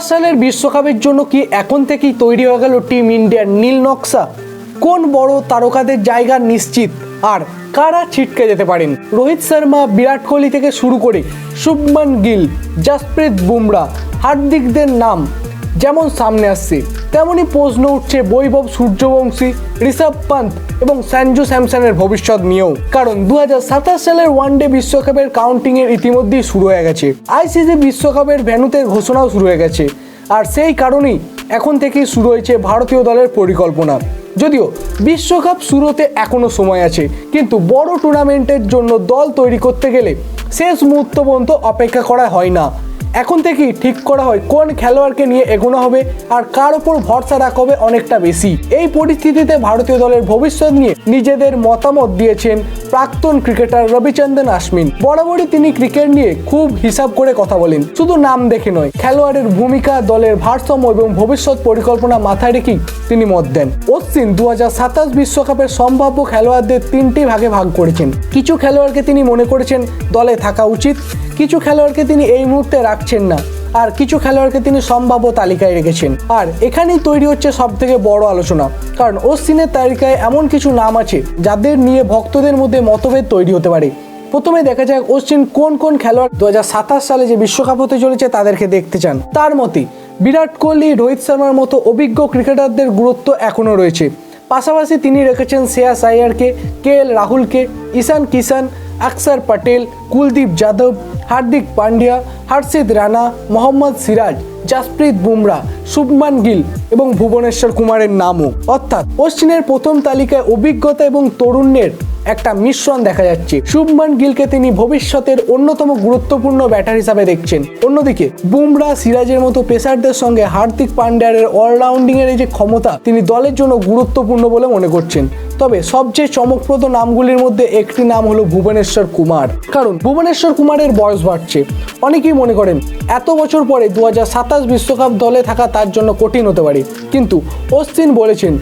সালের বিশ্বকাপের জন্য কি এখন থেকেই তৈরি হয়ে গেল টিম ইন্ডিয়ার নীল নকশা? কোন বড় তারকাদের জায়গা নিশ্চিত আর কারা ছিটকে যেতে পারেন? রোহিত শর্মা, বিরাট কোহলি থেকে শুরু করে শুভমান গিল, জসপ্রীত বুমরা, হার্দিকদের নাম যেমন সামনে আসছে, তেমনই প্রশ্ন উঠছে বৈভব সূর্যবংশী, ঋষভ পান্ত এবং সঞ্জু স্যামসনের ভবিষ্যৎ নিয়েও। কারণ 2027 সালের ওয়ানডে বিশ্বকাপের কাউন্টিংয়ের ইতিমধ্যেই শুরু হয়ে গেছে। আইসিসি বিশ্বকাপের ভেন্যুতে ঘোষণাও শুরু হয়ে গেছে। আর সেই কারণেই এখন থেকেই শুরু হয়েছে ভারতীয় দলের পরিকল্পনা। যদিও বিশ্বকাপ শুরু হতে এখনও সময় আছে, কিন্তু বড় টুর্নামেন্টের জন্য দল তৈরি করতে গেলে শেষ মুহূর্ত পর্যন্ত অপেক্ষা করা হয় না। এখন থেকেই ঠিক করা হয় কোন খেলোয়াড়কে নিয়ে এগোনো হবে আর কার ওপর ভরসা রাখা হবে অনেকটা বেশি। এই পরিস্থিতিতে ভারতীয় দলের ভবিষ্যৎ নিয়ে নিজেদের মতামত দিয়েছেন প্রাক্তন ক্রিকেটার রবিচন্দ্রন অশ্বিন। বরাবরই তিনি ক্রিকেট নিয়ে খুব হিসাব করে কথা বলেন, শুধু নাম দেখে নয়, খেলোয়াড়ের ভূমিকা, দলের ভারসাম্য এবং ভবিষ্যৎ পরিকল্পনা মাথায় রেখেই তিনি মত দেন। অশ্বিন 2027 বিশ্বকাপের সম্ভাব্য খেলোয়াড়দের 3টি ভাগে ভাগ করেছেন। কিছু খেলোয়াড়কে তিনি মনে করেছেন দলে থাকা উচিত, কিছু খেলোয়াড়কে তিনি এই মুহূর্তে রাখছেন না, আর কিছু খেলোয়াড়কে তিনি সম্ভাব্য তালিকায় রেখেছেন। আর এখানেই তৈরি হচ্ছে সব থেকে বড় আলোচনা, কারণ অশ্বিনের তালিকায় এমন কিছু নাম আছে যাদের নিয়ে ভক্তদের মধ্যে মতভেদ তৈরি হতে পারে। প্রথমে দেখা যাক অশ্বিন কোন কোন খেলোয়াড় 2027 সালে যে বিশ্বকাপ হতে চলেছে তাদেরকে দেখতে চান। তার মতে বিরাট কোহলি, রোহিত শর্মার মতো অভিজ্ঞ ক্রিকেটারদের গুরুত্ব এখনও রয়েছে। পাশাপাশি তিনি রেখেছেন শ্রেয়াস আইয়ারকে, কেএল রাহুলকে, ঈশান কিষান, অক্ষর পটেল, কুলদীপ যাদব, হার্দিক পান্ডিয়া, হর্ষিত রানা, মোহাম্মদ সিরাজ, জসপ্রীত বুমরা, শুভমান গিল এবং ভুবনেশ্বর কুমারের নামও। অর্থাৎ অশ্বিনের প্রথম তালিকায় অভিজ্ঞতা এবং তরুণের একটা মিশ্রণ দেখা যাচ্ছে। শুভমান গিলকে তিনি ভবিষ্যতের অন্যতম গুরুত্বপূর্ণ ব্যাটার হিসাবে দেখছেন। অন্যদিকে বুমরা, সিরাজের মতো পেসারদের সঙ্গে হার্দিক পান্ডিয়ার অলরাউন্ডিংয়ের এই যে ক্ষমতা, তিনি দলের জন্য গুরুত্বপূর্ণ বলে মনে করছেন। তবে সবচেয়ে চমকপ্রদ নামগুলির মধ্যে একটি নাম হলো ভুবনেশ্বর কুমার। কারণ ভুবনেশ্বর কুমারের বয়স বাড়ছে। অনেকেই মনে করেন এত বছর পরে 2027 বিশ্বকাপ দলে থাকা তার জন্য কঠিন হতে পারে, কিন্তু অশ্বিন বলেছেন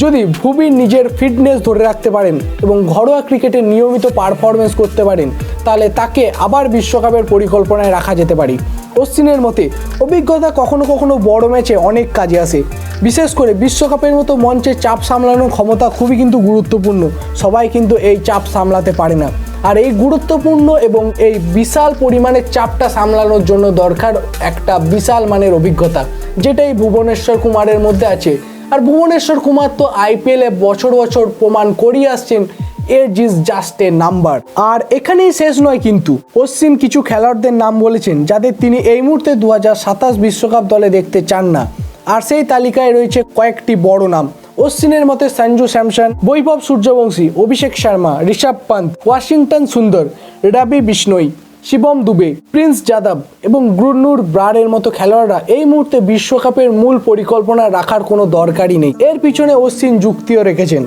যদি ভুবি নিজের ফিটনেস ধরে রাখতে পারেন এবং ঘরোয়া ক্রিকেটে নিয়মিত পারফরমেন্স করতে পারেন, তাহলে তাকে আবার বিশ্বকাপের পরিকল্পনায় রাখা যেতে পারে। অশ্বিনের মতে অভিজ্ঞতা কখনো কখনো বড় ম্যাচে অনেক কাজে আসে, বিশেষ করে বিশ্বকাপের মতো মঞ্চে চাপ সামলানোর ক্ষমতা খুবই কিন্তু গুরুত্বপূর্ণ। সবাই কিন্তু এই চাপ সামলাতে পারে না, আর এই গুরুত্বপূর্ণ এবং এই বিশাল পরিমাণের চাপটা সামলানোর জন্য দরকার একটা বিশাল মানের অভিজ্ঞতা, যেটাই ভুবনেশ্বর কুমারের মধ্যে আছে। আর ভুবনেশ্বর কুমার তো আইপিএলে বছর বছর প্রমাণ করিয়ে আসছেন age is just a number. আর এখানেই শেষ নয়, কিন্তু অশ্বিন কিছু খেলোয়াড়দের নাম বলেছেন যাদের তিনি এই মুহূর্তে 2027 বিশ্বকাপ দলে দেখতে চান না। আর সেই তালিকায় রয়েছে কয়েকটি বড় নাম। অশ্বিনের মতে সঞ্জু স্যামসন, বৈভব সূর্যবংশী, অভিষেক শর্মা, ঋষভ পান্ত, ওয়াশিংটন সুন্দর, রবি বিষ্ণোই, শিবম দুবে, প্রিন্স যাদব এবং গুরনুর ব্রারের মতো খেলোয়াড়রা এই মুহূর্তে বিশ্বকাপের মূল পরিকল্পনা রাখার কোনো দরকারই নেই। এর পিছনে অশ্বিন যুক্তিও রেখেছেন।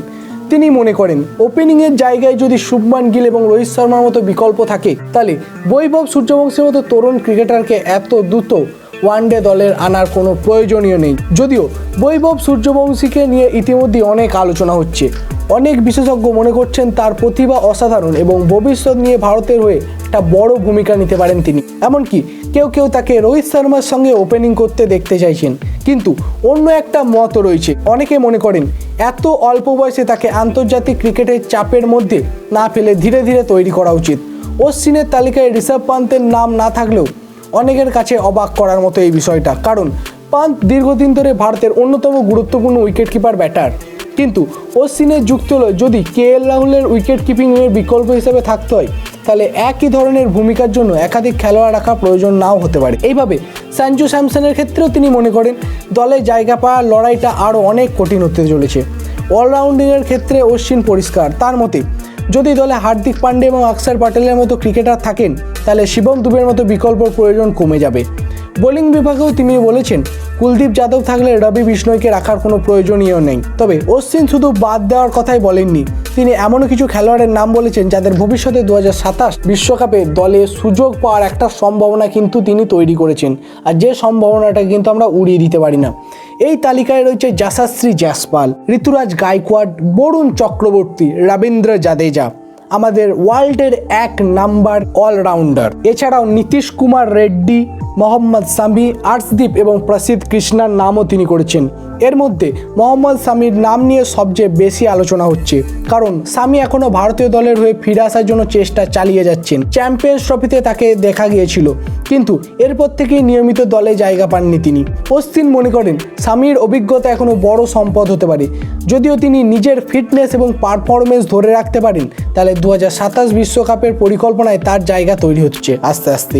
তিনি মনে করেন ওপেনিংয়ের জায়গায় যদি শুভমান গিল এবং রোহিত শর্মার মতো বিকল্প থাকে, তাহলে বৈভব সূর্যবংশীর মতো তরুণ ক্রিকেটারকে এত দ্রুত ওয়ানডে দলের আনার কোনো প্রয়োজনীয় নেই। যদিও বৈভব সূর্যবংশীকে নিয়ে ইতিমধ্যে অনেক আলোচনা হচ্ছে। অনেক বিশেষজ্ঞ মনে করছেন তার প্রতিভা অসাধারণ এবং ভবিষ্যৎ নিয়ে ভারতের হয়ে একটা বড় ভূমিকা নিতে পারেন তিনি। এমনকি কেউ কেউ তাকে রোহিত শর্মার সঙ্গে ওপেনিং করতে দেখতে চাইছেন। কিন্তু অন্য একটা মত রয়েছে, অনেকে মনে করেন এত অল্প বয়সে তাকে আন্তর্জাতিক ক্রিকেটের চাপের মধ্যে না ফেলে ধীরে ধীরে তৈরি করা উচিত। অশ্বিনের তালিকায় ঋষভ পান্তের নাম না থাকলেও অনেকের কাছে অবাক করার মতো এই বিষয়টা, কারণ পান্ত দীর্ঘদিন ধরে ভারতের অন্যতম গুরুত্বপূর্ণ উইকেট কিপার ব্যাটার। কিন্তু অশ্বিনের যুক্তি হলো যদি কেএল রাহুলের উইকেট কিপিংয়ের বিকল্প হিসেবে থাকতে হয়, তাহলে একই ধরনের ভূমিকার জন্য একাধিক খেলোয়াড় রাখা প্রয়োজন নাও হতে পারে। এইভাবে সঞ্জু স্যামসনের ক্ষেত্রেও তিনি মনে করেন দলে জায়গা পাওয়ার লড়াইটা আরও অনেক কঠিন হতে চলেছে। অলরাউন্ডিংয়ের ক্ষেত্রে অশ্বিন পরিষ্কার। তার মতে যদি দলে হার্দিক পান্ডে এবং অক্ষর পটেলের মতো ক্রিকেটার থাকেন, তাহলে শিবম দুবের মতো বিকল্প প্রয়োজন কমে যাবে। বোলিং বিভাগেও তিনি বলেছেন কুলদীপ যাদব থাকলে রবি বিষ্ণোইকে রাখার কোনো প্রয়োজনীয় নেই। তবে অশ্বিন শুধু বাদ দেওয়ার কথাই বলেননি, তিনি এমনও কিছু খেলোয়াড়ের নাম বলেছেন যাদের ভবিষ্যতে 2027 বিশ্বকাপে দলে সুযোগ পাওয়ার একটা সম্ভাবনা কিন্তু তিনি তৈরি করেছেন। আর যে সম্ভাবনাটা কিন্তু আমরা উড়িয়ে দিতে পারি না। এই তালিকায় রয়েছে যশস্বী জয়সওয়াল, ঋতুরাজ গায়কোয়াড়, বরুণ চক্রবর্তী, রবীন্দ্র জাদেজা, আমাদের ওয়ার্ল্ডের 1 নাম্বার অলরাউন্ডার। এছাড়াও নীতিশ কুমার রেড্ডি, মোহাম্মদ সামি, আর্শদীপ এবং প্রসিদ্ধ কৃষ্ণার নামও তিনি করেছেন। এর মধ্যে মোহাম্মদ সামির নাম নিয়ে সবচেয়ে বেশি আলোচনা হচ্ছে, কারণ সামি এখনও ভারতীয় দলের হয়ে ফিরে আসার জন্য চেষ্টা চালিয়ে যাচ্ছেন। চ্যাম্পিয়ন্স ট্রফিতে তাকে দেখা গিয়েছিল, কিন্তু এরপর থেকেই নিয়মিত দলে জায়গা পাননি তিনি। অশ্বিন মনে করেন সামির অভিজ্ঞতা এখনও বড় সম্পদ হতে পারে। যদিও তিনি নিজের ফিটনেস এবং পারফরমেন্স ধরে রাখতে পারেন, তাহলে 2027 বিশ্বকাপের পরিকল্পনায় তার জায়গা তৈরি হচ্ছে আস্তে আস্তে।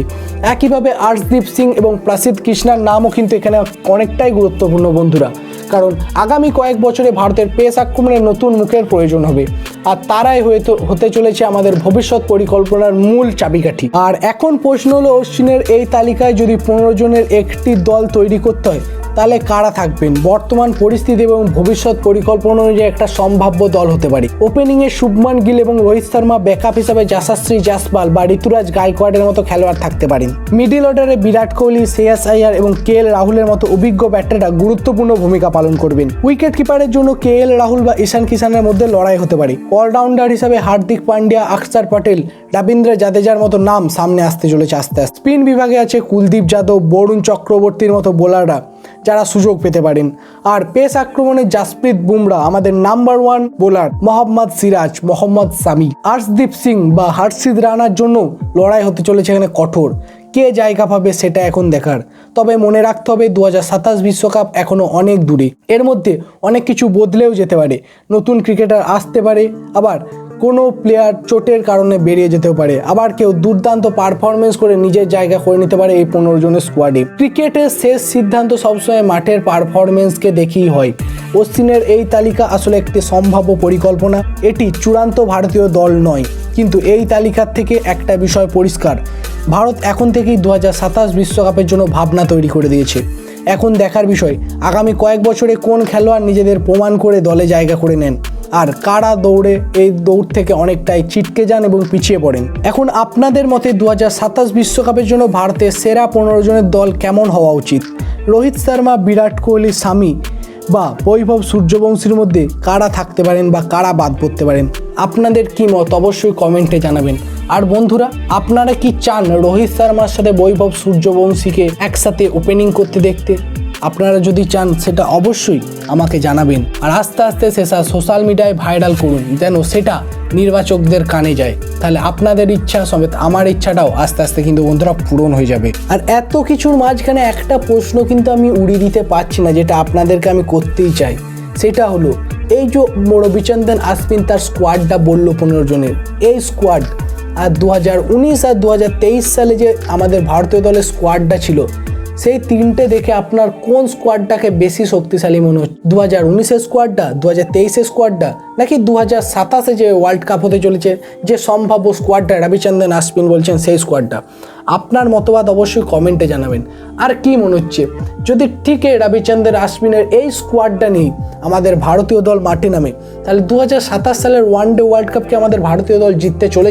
একইভাবে আর্শদীপ সিং এবং প্রসিদ্ধ কৃষ্ণার নামও কিন্তু এখানে অনেকটাই গুরুত্বপূর্ণ বন্ধুরা, কারণ আগামী কয়েক বছরে ভারতের পেস আক্রমণের নতুন মুখের প্রয়োজন হবে, আর তারাই হতে চলেছে আমাদের ভবিষ্যৎ পরিকল্পনার মূল চাবিকাঠি। আর এখন প্রশ্ন হলো, অশ্বিনের এই তালিকায় যদি 15 জনের একটি দল তৈরি করতে হয়, তাহলে কারা থাকবেন? বর্তমান পরিস্থিতি এবং ভবিষ্যৎ পরিকল্পনা অনুযায়ী একটা সম্ভাব্য দল হতে পারে। ওপেনিংয়ে শুভমান গিল এবং রোহিত শর্মা, ব্যাকআপ হিসাবে যশস্বী জাসওয়াল বা ঋতুরাজ গায়কোয়াড়ের মতো খেলোয়াড় থাকতে পারেন। মিডল অর্ডারে বিরাট কোহলি, শ্রেয়াস আইয়ার এবং KL রাহুলের মতো অভিজ্ঞ ব্যাটাররা গুরুত্বপূর্ণ ভূমিকা পালন করবেন। উইকেট কিপারের জন্য KL রাহুল বা ঈশান কিষানের মধ্যে লড়াই হতে পারে। অলরাউন্ডার হিসাবে হার্দিক পান্ডিয়া, অক্ষর পটেল, রবীন্দ্র জাদেজার মতো নাম সামনে আসতে চলেছে আস্তে আস্তে। স্পিন বিভাগে আছে কুলদীপ যাদব, বরুণ চক্রবর্তীর মতো বোলাররা যারা সুযোগ পেতে পারেন। আর পেস আক্রমণে জাসপ্রীত বুমরা, আমাদের নাম্বার 1 বোলার মোহাম্মদ সিরাজ, মোহাম্মদ সামি, আর্শদীপ সিং বা হর্ষিত রানার জন্য লড়াই হতে চলেছে এখানে কঠোর। কে জায়গা পাবে সেটা এখন দেখার। তবে মনে রাখতে হবে 2027 বিশ্বকাপ এখনও অনেক দূরে। এর মধ্যে অনেক কিছু বদলেও যেতে পারে। নতুন ক্রিকেটার আসতে পারে, আবার কোনো প্লেয়ার চোটের কারণে বেরিয়ে যেতেও পারে, আবার কেউ দুর্দান্ত পারফরমেন্স করে নিজের জায়গা করে নিতে পারে এই 15 জনের স্কোয়াডে। ক্রিকেটের শেষ সিদ্ধান্ত সবসময় মাঠের পারফরমেন্সকে দেখেই হয়। অশ্বিনের এই তালিকা আসলে একটি সম্ভাব্য পরিকল্পনা। এটি চূড়ান্ত ভারতীয় দল নয়, কিন্তু এই তালিকার থেকে একটা বিষয় পরিষ্কার, ভারত এখন থেকেই 2027 বিশ্বকাপের জন্য ভাবনা তৈরি করে দিয়েছে। এখন দেখার বিষয়, আগামী কয়েক বছরে কোন খেলোয়াড় নিজেদের প্রমাণ করে দলে জায়গা করে নেন, আর কারা দৌড়ে এই দৌড় থেকে অনেকটাই ছিটকে যান এবং পিছিয়ে পড়েন। এখন আপনাদের মতে 2027 বিশ্বকাপের জন্য ভারতের সেরা 15 জনের দল কেমন হওয়া উচিত? রোহিত শর্মা, বিরাট কোহলি, সামি বা বৈভব সূর্যবংশীর মধ্যে কারা থাকতে পারেন বা কারা বাদ পড়তে পারেন? আপনাদের কি মত অবশ্যই কমেন্টে জানাবেন। আর বন্ধুরা, আপনারা কি চান রোহিত শর্মার সাথে বৈভব সূর্যবংশীকে একসাথে ওপেনিং করতে দেখতে? আপনারা যদি চান সেটা অবশ্যই আমাকে জানাবেন, আর আস্তে আস্তে সেটা সোশ্যাল মিডিয়ায় ভাইরাল করুন, যেন সেটা নির্বাচকদের কানে যায়। তাহলে আপনাদের ইচ্ছা সমেত আমার ইচ্ছাটাও আস্তে আস্তে কিন্তু বন্ধুরা পূরণ হয়ে যাবে। আর এত কিছুর মাঝখানে একটা প্রশ্ন কিন্তু আমি উড়িয়ে দিতে পারছি না, যেটা আপনাদেরকে আমি করতেই চাই। সেটা হলো, এই যে রবিচন্দ্রন অশ্বিন তার স্কোয়াডটা বললো 15 জনের, এই স্কোয়াড আর 2019 আর 2023 সালে যে আমাদের ভারতীয় দলের স্কোয়াডটা ছিল, সেই তিনটে দেখে আপনার কোন স্কোয়াডটাকে বেশি শক্তিশালী মনে হচ্ছে? 2019-এর স্কোয়াডটা, 2023-এর স্কোয়াডটা, নাকি 2027-এ যে ওয়ার্ল্ড কাপ হতে চলেছে যে সম্ভাব্য স্কোয়াডটা রবিচন্দ্রন অশ্বিন বলছেন সেই স্কোয়াডটা? আপনার মতবাদ অবশ্যই কমেন্টে জানাবেন। আর কি মনে হচ্ছে, যদি ঠিক রবিচন্দ্রন অশ্বিনের এই স্কোয়াডটা নেই আমাদের ভারতীয় দল মাঠে নামে, তাহলে 2027 সালের ওয়ানডে ওয়ার্ল্ড কাপকে আমাদের ভারতীয় দল জিততে চলে